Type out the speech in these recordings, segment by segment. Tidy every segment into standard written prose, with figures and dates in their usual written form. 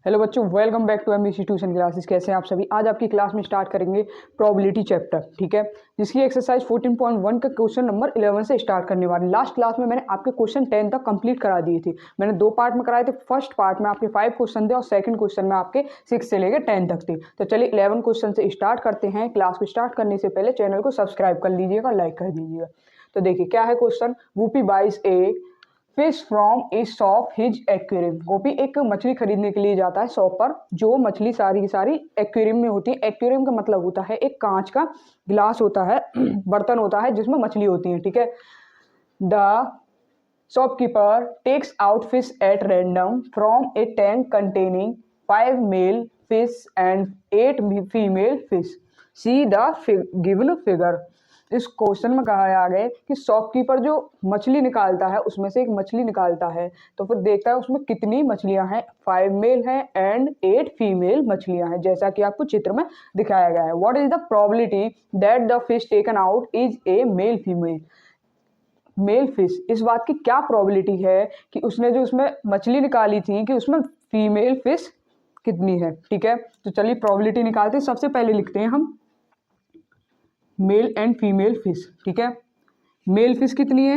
Hello बच्चों, welcome back to MBC tuition classes. कैसे हैं आप सभी। आज आपकी क्लास में स्टार्ट करेंगे प्रोबेबिलिटी चैप्टर, ठीक है, जिसकी एक्सरसाइज 14.1 का क्वेश्चन नंबर 11 से स्टार्ट करने वाले। लास्ट क्लास में मैंने आपके क्वेश्चन 10 तक कंप्लीट करा दिए थे। मैंने 2 पार्ट में कराए थे। फर्स्ट पार्ट में आपके 5 क्वेश्चन थे और सेकंड क्वेश्चन में आपके 6 से लेकर 10 तक थे। तो चलिए 11 क्वेश्चन से स्टार्ट करते हैं। क्लास को स्टार्ट करने से पहले चैनल को सब्सक्राइब कर लीजिएगा, लाइक कर दीजिएगा। तो देखिए क्या है question. Whoopi buys a fish from a shop his aquarium. Gopi एक मछली खरीदने के लिए जाता है शॉप पर, जो मछली सारी की सारी एक्वेरियम में होती है। एक्वेरियम का मतलब होता है एक कांच का गिलास होता है, बर्तन होता है जिसमें मछली होती है, ठीक है। The shopkeeper takes out fish at random from a tank containing 5 male fish and 8 female fish. See the given figure. इस क्वेश्चन में कहा गया है कि शॉपकीपर जो मछली निकालता है उसमें से एक मछली निकालता है, तो फिर देखता है उसमें कितनी मछलियां हैं। 5 मेल हैं एंड 8 फीमेल मछलियां हैं, जैसा कि आपको चित्र में दिखाया गया है। What is the probability that the fish taken out is a male female. Male fish, इस बात की क्या प्रोबेबिलिटी है कि उसने जो उसमें मछली निकाली थी कि उसमें फीमेल फिश कितनी है, ठीक है। तो चलिए प्रोबेबिलिटी निकालते हैं। सबसे पहले लिखते हैं हम मेल एंड फीमेल फिश, ठीक है। मेल फिश कितनी है,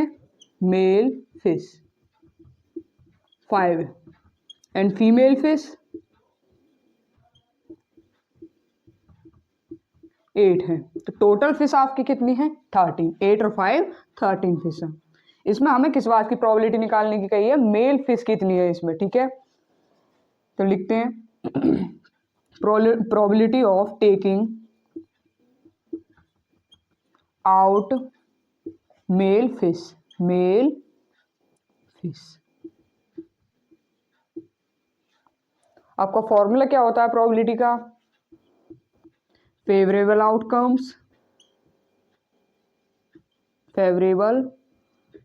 male fish 5 and female fish 8 है। तो टोटल फिश आपकी कितनी है 13। 8 और 5 13 फिश है। इसमें हमें किस बात की प्रोबेबिलिटी निकालने की कही है, मेल फिश कितनी है इसमें, ठीक है। तो लिखते हैं probability of taking out male fish, male fish. आपका फॉर्मूला क्या होता है प्रोबेबिलिटी का, favourable outcomes, favourable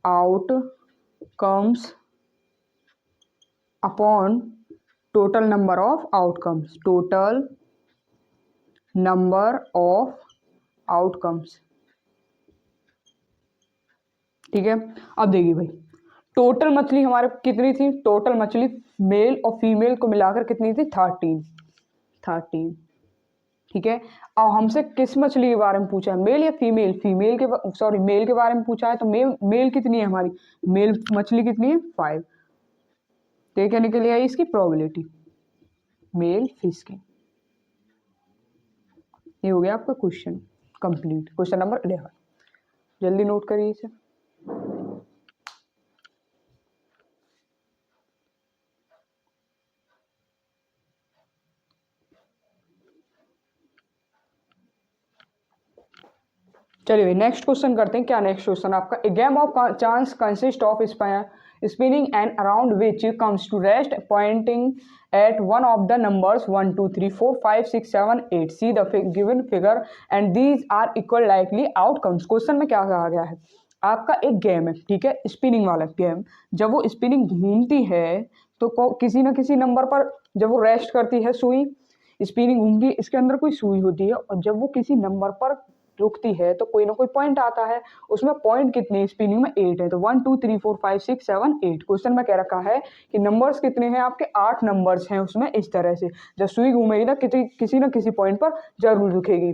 outcomes upon total number of outcomes, total number of outcomes, ठीक है। अब देखिए भाई, टोटल मछली हमारे कितनी थी, टोटल मछली मेल और फीमेल को मिलाकर कितनी थी 13, ठीक है। अब हमसे किस मछली के बारे में पूछा है, मेल या फीमेल, फीमेल के सॉरी मेल के बारे में पूछा है। तो मेल कितनी है हमारी, मेल मछली कितनी है 5। तो ये क्या निकल आई इसकी प्रोबेबिलिटी मेल फिश की। ये हो गया आपका क्वेश्चन कंप्लीट, क्वेश्चन नंबर 11। जल्दी नोट करिए इसे। चलिए नेक्स्ट क्वेश्चन करते हैं। क्या नेक्स्ट क्वेश्चन आपका, a game of chance consist of spinning and around which comes to rest pointing at one of the numbers 1 2 3 4 5 6 7 8। See the given figure and these are equally likely outcomes. Question में क्या कहा गया है, आपका एक game है, ठीक है, स्पिनिंग वाला गेम। जब वो स्पिनिंग घूमती है तो किसी न किसी नंबर पर जब वो रेस्ट करती है सुई, स्पिनिंग घूमती है, इसके अंदर कोई सुई होती है, और जब वो किसी नंबर पर रुकती है तो कोई ना कोई पॉइंट आता है। उसमें पॉइंट कितने स्पिनिंग में 8 है। तो 1 2 3 4 5 6 7 8। क्वेश्चन में कह रखा है कि नंबर्स कितने हैं आपके, 8 नंबर्स हैं उसमें। इस तरह से जब सुई घूमेगी ना किसी ना किसी पॉइंट पर जरूर रुकेगी।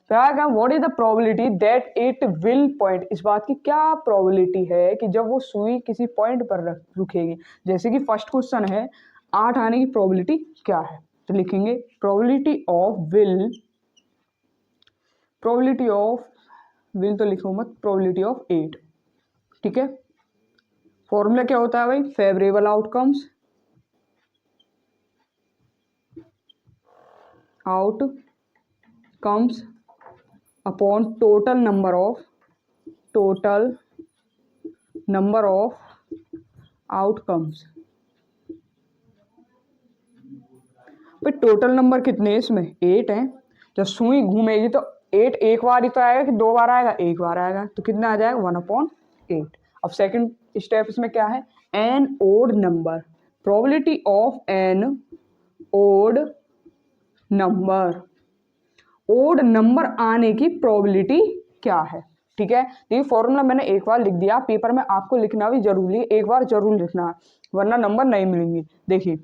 तो आएगा what is the probability that it will point. इस बात की क्या प्रोबेबिलिटी है कि जब वो सुई किसी पॉइंट पर रुकेगी। जैसे कि फर्स्ट क्वेश्चन है 8 आने की प्रोबेबिलिटी क्या है, तो लिखेंगे प्रोबेबिलिटी ऑफ विल तो लिखो मत, प्रोबेबिलिटी ऑफ 8, ठीक है। फॉर्मूला क्या होता है भाई, favourable outcomes upon total number of outcomes. भाई टोटल नंबर कितने हैं इसमें, 8 है। जब सुई घूमेगी तो 8 एक बार ही तो आएगा कि 2 बार आएगा, एक बार आएगा। तो कितना आ जाएगा 1/8। अब सेकंड स्टेप इसमें क्या है, an odd number, probability of an odd number आने की प्रोबेबिलिटी क्या है, ठीक है। ये फॉर्मूला मैंने एक बार लिख दिया, पेपर में आपको लिखना भी जरूरी है, एक बार जरूर लिखना है वरना नंबर नहीं मिलेंगे। देखिए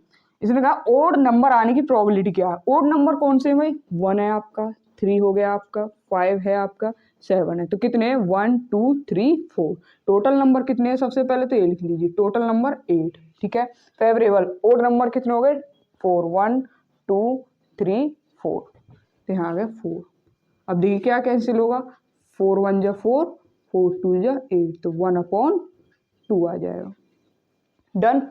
इसने कहा ओड नंबर आने की प्रोबेबिलिटी क्या है। ओड नंबर कौन से हैं भाई, 1 है आपका, 3 हो गया आपका, 5 है आपका, 7 है। तो कितने हैं, 1 2 3 4। टोटल नंबर कितने हैं, सबसे पहले तो ये लिख लीजिए, टोटल नंबर 8। ठीक है, फेवरेबल ओड नंबर कितने हो गए, 4, 1 2 3 4। तो यहाँ आ गया 4। अब देखिए क्या कैंसिल होगा, 4 1 जा 4, 4 2 जा 8, तो 1/2 आ जाएगा। डन।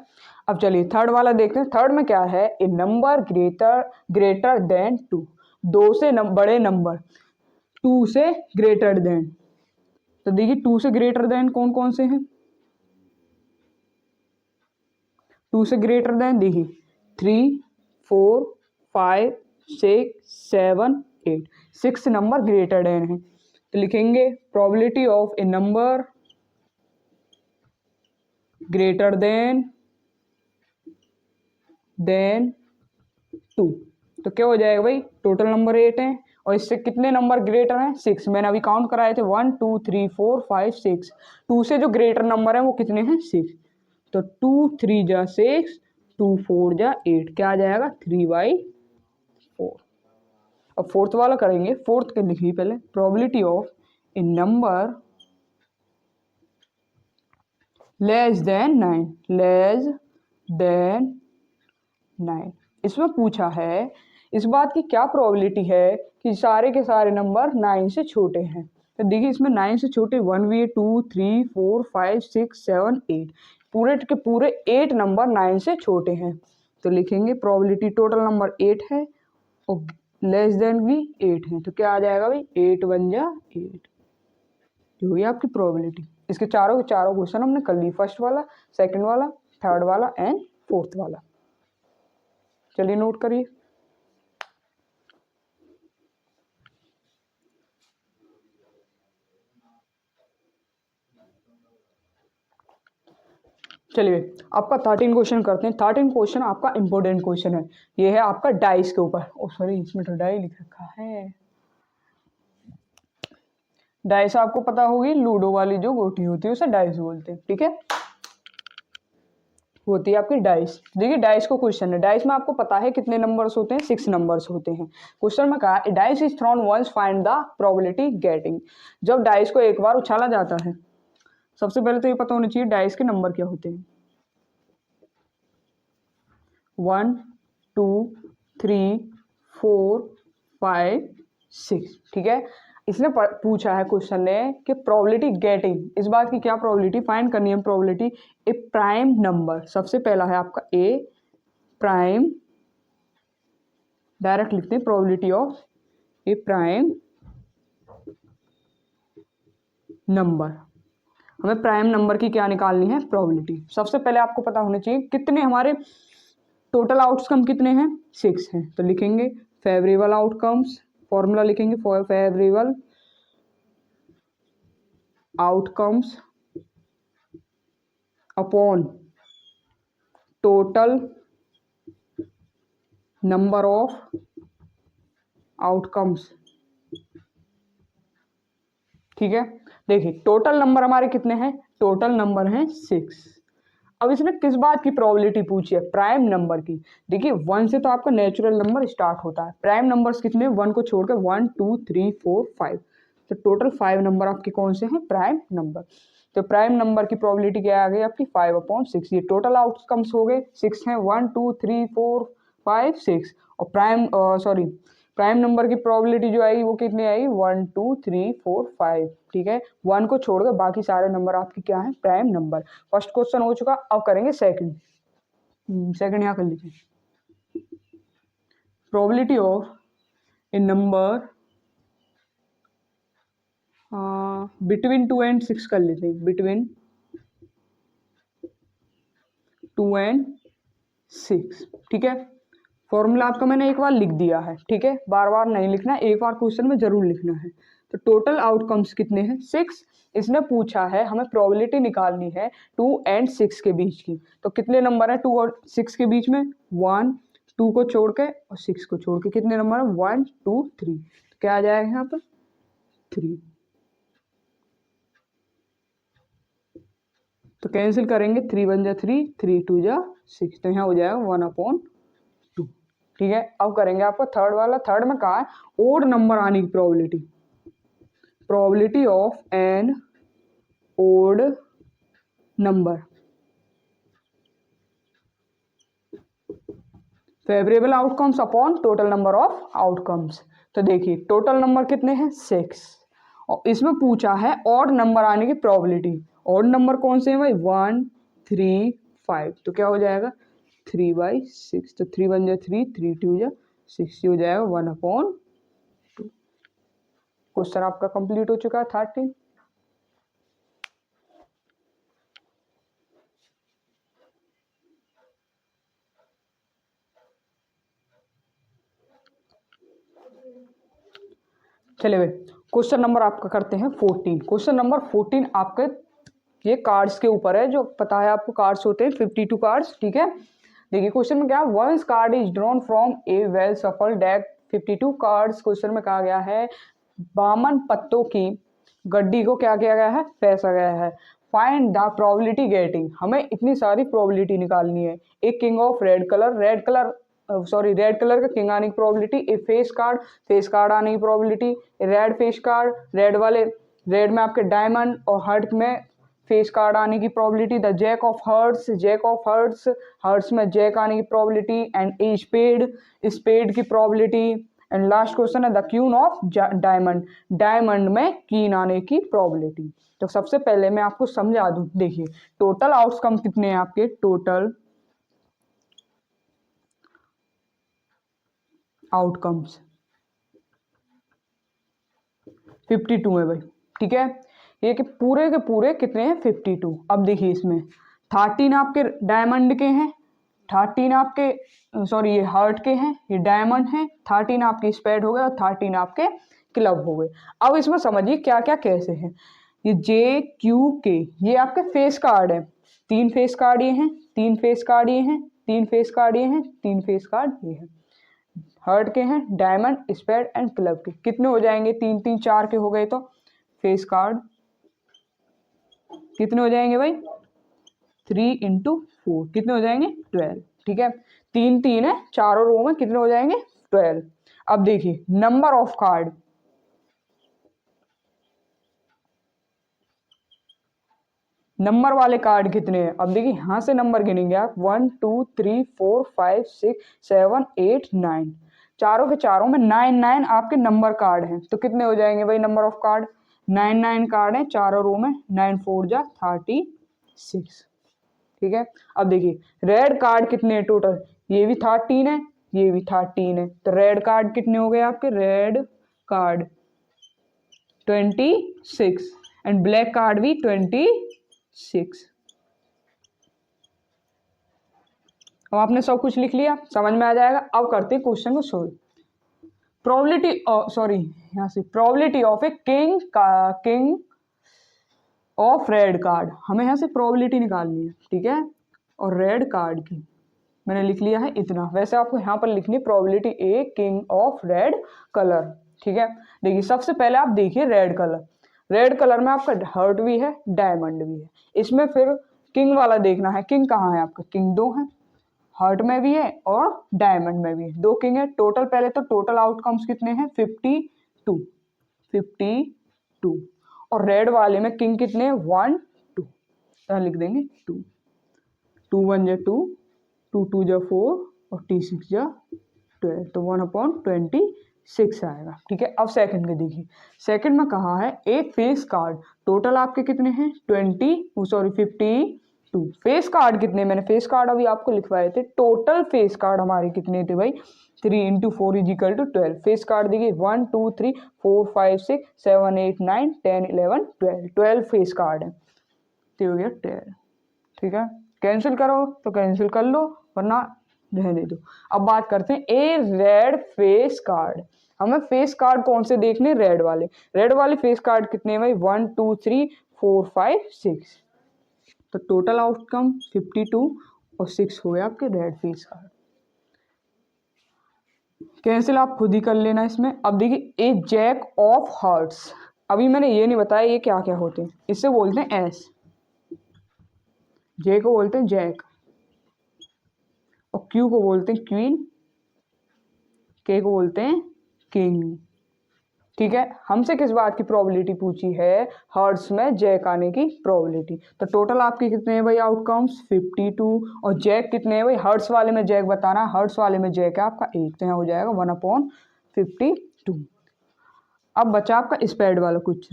अब चलिए थर्ड वाला देखते हैं। थर्ड में क्या है, ए नंबर ग्रेटर देन 2, 2 से बड़े नंबर, 2 से ग्रेटर देन। तो देखिए 2 से ग्रेटर देन कौन कौन से हैं, 2 से ग्रेटर देन देखिए 3 4 5 6 7 8, 6 नंबर ग्रेटर देन है। तो लिखेंगे probability of A number greater than 2। तो क्या हो जाएगा भाई, टोटल नंबर 8 है और इससे कितने नंबर ग्रेटर हैं, 6। मैंने अभी काउंट कराए थे 1 2 3 4 5 6। 2 से जो ग्रेटर नंबर है वो कितने हैं, 6। तो 2 3 जा 6, 2 4 जा 8, क्या आ जाएगा 3/4। अब फोर्थ वाला करेंगे। फोर्थ के लिखिए पहले, probability of A number less than 9, less than 9। इसमें पूछा है इस बात की क्या प्रोबेबिलिटी है कि सारे के सारे नंबर 9 से छोटे हैं। तो देखिए इसमें 9 से छोटे 1 भी है, 2 3 4 5 6 7 8, पूरे के पूरे 8 नंबर 9 से छोटे हैं। तो लिखेंगे प्रोबेबिलिटी टोटल नंबर 8 है और लेस देन भी 8 है। तो क्या आ जाएगा भाई, 8 1 जा 8, जो हुई आपकी प्रोबेबिलिटी। इसके चारों के चारों क्वेश्चन हमने कर ली, फर्स्ट वाला, सेकंड वाला, थर्ड वाला एंड फोर्थ वाला। चलिए नोट करिए। चलिए आपका 13 क्वेश्चन करते हैं। 13 क्वेश्चन आपका इंपॉर्टेंट क्वेश्चन है। ये है आपका डाइस के ऊपर। ओ सॉरी, इसमें तो डाई लिख रखा है। डाइस आपको पता होगी, लूडो वाली जो गोटी होती है उसे डाइस बोलते हैं। ठीक है, होती है आपकी डाइस। देखिए डाइस को क्वेश्चन है, डाइस में आपको पता है कितने नंबर्स होते हैं, 6 नंबर्स होते हैं। क्वेश्चन में कहा dice is thrown once find the probability getting. जब डाइस को एक बार उछाला जाता है, सबसे पहले तो ये पता होना चाहिए डाइस के नंबर क्या होते हैं, 1 2 3 4 5 6। ठीक है, इसने पूछा है क्वेश्चन ने कि प्रोबेबिलिटी गेटिंग, इस बात की क्या प्रोबेबिलिटी फाइंड करनी है, प्रोबेबिलिटी ए प्राइम नंबर। सबसे पहला है आपका ए प्राइम, डायरेक्ट लिखते हैं probability of A prime number. हमें प्राइम नंबर की क्या निकालनी है, प्रोबेबिलिटी। सबसे पहले आपको पता होना चाहिए कितने हमारे टोटल आउटकम कितने हैं, 6 हैं। तो लिखेंगे फेवरेबल आउटकम्स, फॉर्मूला लिखेंगे for favourable outcomes upon total number of outcomes. ठीक है, देखिए टोटल नंबर हमारे कितने हैं, टोटल नंबर हैं 6। अब इसने किस बात की प्रोबेबिलिटी पूछी है, प्राइम नंबर की। देखिए 1 से तो आपका नेचुरल नंबर स्टार्ट होता है। प्राइम नंबर्स कितने, 1 को छोड़कर 1 2 3 4 5, तो टोटल 5 नंबर आपके कौन से हैं, प्राइम नंबर। तो प्राइम नंबर की प्रोबेबिलिटी क्या आ गई आपकी, 5/6। ये टोटल आउटकम्स हो गए, 6 हैं, 1 2 3 4 5 6। और प्राइम नंबर की प्रोबेबिलिटी जो आएगी वो कितनी आएगी, 1 2 3 4 5। ठीक है, 1 को छोड़कर बाकी सारे नंबर आपके क्या हैं, प्राइम नंबर। फर्स्ट क्वेश्चन हो चुका, अब करेंगे सेकंड। सेकंड यहाँ कर लीजिए, probability of A number between 2 and 6 कर लेते हैं, बिटवीन 2 and 6। ठीक है, फॉर्मूला आपका मैंने एक बार लिख दिया है। ठीक है, बार बार नहीं लिखना, एक बार क्वेश्चन में जरूर लिखना है। तो टोटल आउटकम्स कितने हैं, 6। इसने पूछा है हमें प्रोबेबिलिटी निकालनी है 2 and 6 के बीच की। तो कितने नंबर है 2 और 6 के बीच में, 1 2 को छोड़ के और 6 को छोड़ के कितने नंबर है, 1 2 3। तो क्या आ जाएगा यहाँ पर 3। तो कैंसिल करेंगे, 3 1 जा 3, 3 2 जा 6, तो यहाँ हो जाएगा 1/2। ठीक है। अब करेंगे आपको थर्ड वाला। थर्ड में कहा है ओड नंबर आने की probability, probability of an odd number favourable outcomes upon total number of outcomes. तो देखिए टोटल नंबर कितने हैं 6, और इसमें पूछा है ऑड नंबर आने की प्रोबेबिलिटी। ऑड नंबर कौन से हैं भाई 1 3 5, तो क्या हो जाएगा 3/6, तो 3 1 जा 3, 3 2 जा 6, हो जाएगा 1/2। क्वेश्चन आपका कंप्लीट हो चुका है 13। चलिए भाई क्वेश्चन नंबर आपका करते हैं 14। क्वेश्चन नंबर 14 आपके ये कार्ड्स के ऊपर है, जो पता है आपको कार्ड्स होते हैं 52 कार्ड्स, ठीक है। देखिए क्वेश्चन में क्या है, once card is drawn from a well shuffled deck 52 cards. Question में कहा गया है 52 पत्तों की गड्डी को क्या किया गया है, फेंसा गया है। फाइंड द प्रोबेबिलिटी गेटिंग, हमें इतनी सारी प्रोबेबिलिटी निकालनी है। एक king of red colour, red colour का किंग आने की प्रोबेबिलिटी, ए फेस कार्ड आने की probability, red face card, red में आपके डायमंड और हार्ट में फेस कार्ड आने की probability, the jack of hearts, hearts में जैक आने की प्रोबेबिलिटी, एंड ए स्पेड की प्रोबेबिलिटी, एंड लास्ट क्वेश्चन है द क्वीन ऑफ डायमंड में क्वीन आने की प्रोबेबिलिटी। तो सबसे पहले मैं आपको समझा दूं, देखिए टोटल आउटकम कितने हैं आपके, टोटल आउटकम्स 52 है भाई, ठीक है। ये कि पूरे के पूरे कितने हैं 52। अब देखिए इसमें 13 आपके डायमंड के हैं, 13 आपके ये हार्ट के हैं, ये डायमंड है, 13 आपके स्पेड हो गए और 13 आपके क्लब हो गए। अब इसमें समझिए क्या क्या कैसे हैं। ये जे क्यू के ये आपके फेस कार्ड है, 3 फेस कार्ड ये हैं, 3 फेस कार्ड ये हैं, 3 फेस कार्ड ये हैं, 3 फेस कार्ड ये हैं। हर्ट के हैं, डायमंड, स्पेड एंड क्लब के कितने हो जाएंगे, 3 3 4 के हो गए, तो फेस कार्ड कितने हो जाएंगे भाई 3 × 4 कितने हो जाएंगे 12, ठीक है। 3 3 है, चारों रो में कितने हो जाएंगे 12। अब देखिए नंबर ऑफ कार्ड, नंबर वाले कार्ड कितने हैं। अब देखिए यहां से नंबर गिनेंगे आप 1 2 3 4 5 6 7 8 9, चारों के चारों में 9 9 आपके नंबर कार्ड हैं, तो कितने हो जाएंगे भाई नंबर ऑफ कार्ड 9 9 कार्ड हैं चारों रो में, 9 4 जा 36, ठीक है। अब देखिए रेड कार्ड कितने हैं टोटल, ये भी 13 है, ये भी 13 है, तो रेड कार्ड कितने हो गए आपके, red card 26 and black card भी 26। अब आपने सब कुछ लिख लिया, समझ में आ जाएगा। अब करते हैं क्वेश्चन को solve. Probability of a king of red card, हमें यहाँ से प्रोबेबिलिटी निकालनी है, ठीक है। और रेड कार्ड की मैंने लिख लिया है इतना, वैसे आपको यहाँ पर लिखनी है probability a king of red colour, ठीक है। देखिए सबसे पहले आप देखिए रेड कलर में आपका हर्ट भी है, डायमंड भी है। इसमें फिर किंग वाला देखना है, किंग कहाँ है आपका, किंग 2 है, हर्ट में भी है और डायमंड में भी है, 2 किंग है टोटल। पहले तो टोटल आउटकम्स कितने हैं 52, और रेड वाले में किंग कितने हैं 1 2, तो लिख देंगे 2 2 1 जा 2 2 2 जा 4 और 6 जा 12, तो 1/26 आएगा, ठीक है। अब सेकंड के देखिए, सेकंड में कहा है ए फेस कार्ड, टोटल आपके कितने हैं 52, फेस कार्ड कितने, मैंने फेस कार्ड अभी आपको लिखवाए थे, टोटल फेस कार्ड हमारे कितने थे भाई 3 × 4 = 12। फेस कार्ड देखिए 1 2 3 4 5 6 7 8 9 10 11 12 फेस कार्ड है, तो हो गया 12, ठीक है। कैंसिल करो तो कैंसिल कर लो, वरना रहने दो। अब बात करते हैं ए रेड फेस कार्ड, हमें फेस कार्ड कौन से देखने, रेड वाले फेस कार्ड कितने भाई 1 2 3 4 5 6, तो टोटल आउटकम 52 और 6 हो गया आपके रेड फेस कार्ड। कैंसिल आप खुद ही कर लेना इसमें। अब देखिए ए जैक ऑफ हार्ट्स, अभी मैंने ये नहीं बताया ये क्या क्या होते हैं, इससे बोलते हैं एस, जे को बोलते हैं जैक और क्यू को बोलते हैं क्वीन, के को बोलते हैं किंग। ठीक है, हमसे किस बात की प्रोबेबिलिटी पूछी है? हर्ट्स में जैक आने की प्रोबेबिलिटी। तो टोटल आपके कितने हैं भाई आउटकम्स? 52। और जैक कितने हैं भाई? हर्ट्स वाले में जैक बताना, हर्ट्स वाले में जैक है आपका 1, तो यहाँ हो जाएगा 1/52। अब बचा आपका स्पेड वाला कुछ।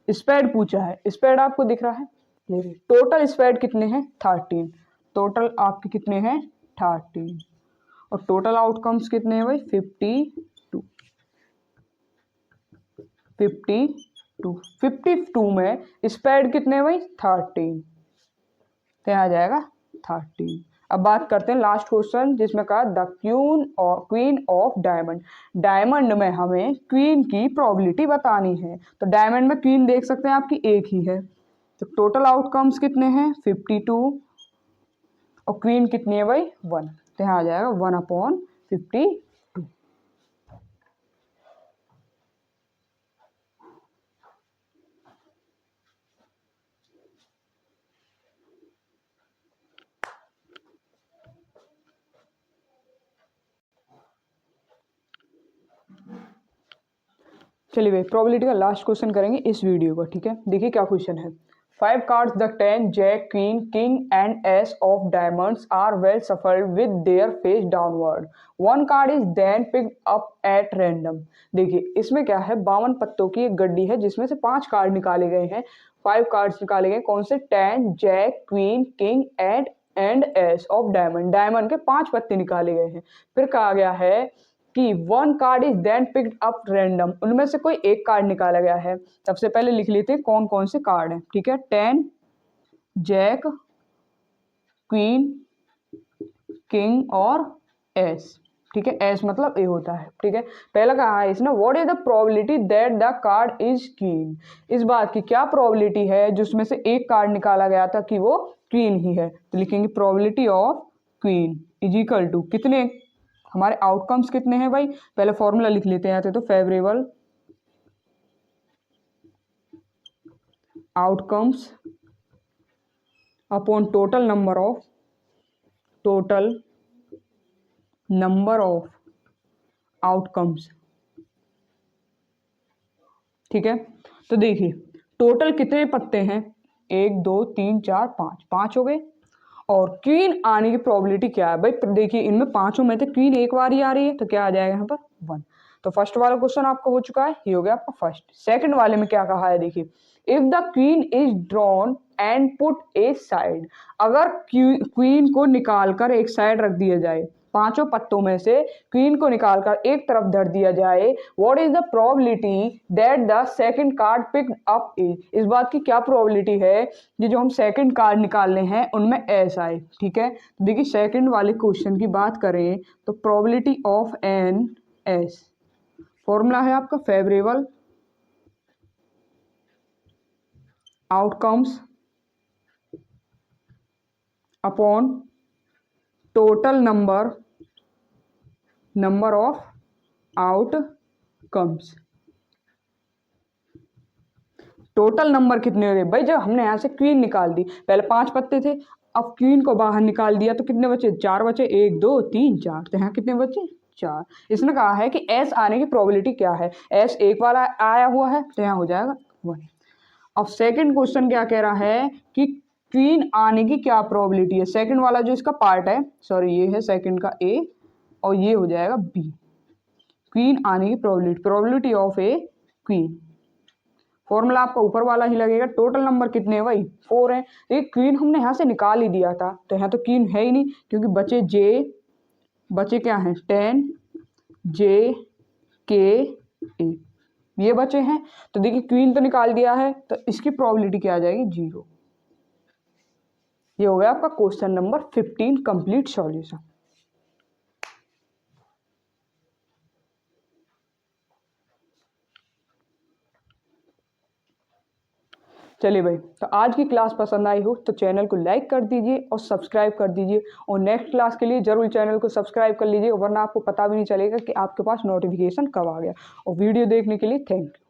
स्पेड पूछा है, स्पेड आपको दिख रहा है, ये टोटल स्पेड कितने हैं? 13। टोटल आपके कितने हैं? 13। और टोटल आउटकम्स कितने हैं भाई? 52। 52 में स्पेड कितने हैं भाई? 13, तो यहाँ आ जाएगा 13। अब बात करते हैं लास्ट क्वेश्चन, जिसमें कहा the queen of diamond. Diamond में हमें क्वीन की प्रोबेबिलिटी बतानी है। तो डायमंड में क्वीन देख सकते हैं आपकी एक ही है। तो टोटल आउटकम्स कितने हैं? 52। और क्वीन कितनी है भाई? 1, तो यहाँ आ जाएगा 1/52। चलिए भाई, प्रोबेबिलिटी का लास्ट क्वेश्चन करेंगे इस वीडियो का। ठीक है, देखिए क्या क्वेश्चन है। 5 cards, the 10, Jack, Queen, King and Ace of Diamonds are well shuffled with their face downward. One card is then picked up at random. देखिए इसमें क्या है, 52 पत्तों की एक गड्डी है जिसमें से 5 कार्ड निकाले गए हैं। 5 कार्ड्स निकाले गए, कौन से? 10, Jack, Queen, King and Ace of Diamond। Diamond के 5 पत्ते निकाले गए हैं। फिर कहा गया है कि 1 card is then picked up random, उनमें से कोई एक कार्ड निकाला गया है। सबसे पहले लिख लेते हैं कौन कौन से कार्ड हैं। ठीक है, 10, जैक, क्वीन, किंग और एस। ठीक है, एस मतलब ए होता है। ठीक है, पहला कहा है इसने what is the probability that the card is queen. इस बात की क्या प्रोबेबिलिटी है जिसमें से एक कार्ड निकाला गया था कि वो क्वीन ही है। तो लिखेंगे probability of queen is equal to कितने, हमारे आउटकम्स कितने हैं भाई? पहले फॉर्मूला लिख लेते हैं। तो favourable outcomes upon total number of outcomes. ठीक है, तो देखिए टोटल कितने पत्ते हैं? 1 2 3 4 5, 5 हो गए। और क्वीन आने की प्रोबेबिलिटी क्या है भाई? देखिए इनमें पांचों में से क्वीन एक बार ही आ रही है, तो क्या आ जाएगा यहाँ पर? 1। तो फर्स्ट वाला क्वेश्चन आपका हो चुका है, ये हो गया आपका फर्स्ट। सेकंड वाले में क्या कहा है, देखिए if the queen is drawn and put A side, अगर क्वीन को निकालकर एक साइड रख दिया जाए, पांचों पत्तों में से क्वीन को निकालकर एक तरफ धर दिया जाए, what is the probability that the second card picked up is. इस बात की क्या प्रोबेबिलिटी है ये जो हम सेकंड कार्ड निकालने हैं उनमें एस आए। ठीक है, देखिए सेकंड वाले क्वेश्चन की बात करें तो probability of an ace, formula है आपका favourable outcomes upon total number of outcomes. Total number कितने हो गए भाई? जब हमने यहां से क्वीन निकाल दी, पहले 5 पत्ते थे, अब क्वीन को बाहर निकाल दिया तो कितने बचे? 4 बचे। 1 2 3 4, तो यहाँ कितने बचे? 4। इसने कहा है कि एस आने की प्रोबेबिलिटी क्या है? एस एक वाला आया हुआ है, तो यहाँ हो जाएगा 1। अब सेकंड क्वेश्चन क्या कह रहा है कि क्वीन आने की क्या प्रोबेबिलिटी है? सेकंड वाला जो इसका पार्ट है, सॉरी ये है सेकंड का ए और ये हो जाएगा बी। क्वीन आने की probability of A queen, formula आपका ऊपर वाला ही लगेगा। टोटल नंबर कितने हैं भाई? 4 हैं। ये क्वीन हमने यहाँ से निकाल ही दिया था, तो यहाँ तो क्वीन है ही नहीं, क्योंकि बचे क्या हैं? 10 जे के ए, ये बचे हैं। तो देखिए क्वीन तो निकाल दिया है, तो इसकी प्रोबेबिलिटी क्या आ जाएगी? 0। ये हो गया आपका क्वेश्चन नंबर 15 कंप्लीट सॉल्यूशन। चलिए भाई, तो आज की क्लास पसंद आई हो तो चैनल को लाइक कर दीजिए और सब्सक्राइब कर दीजिए, और नेक्स्ट क्लास के लिए जरूर चैनल को सब्सक्राइब कर लीजिए, वरना आपको पता भी नहीं चलेगा कि आपके पास नोटिफिकेशन कब आ गया। और वीडियो देखने के लिए थैंक यू।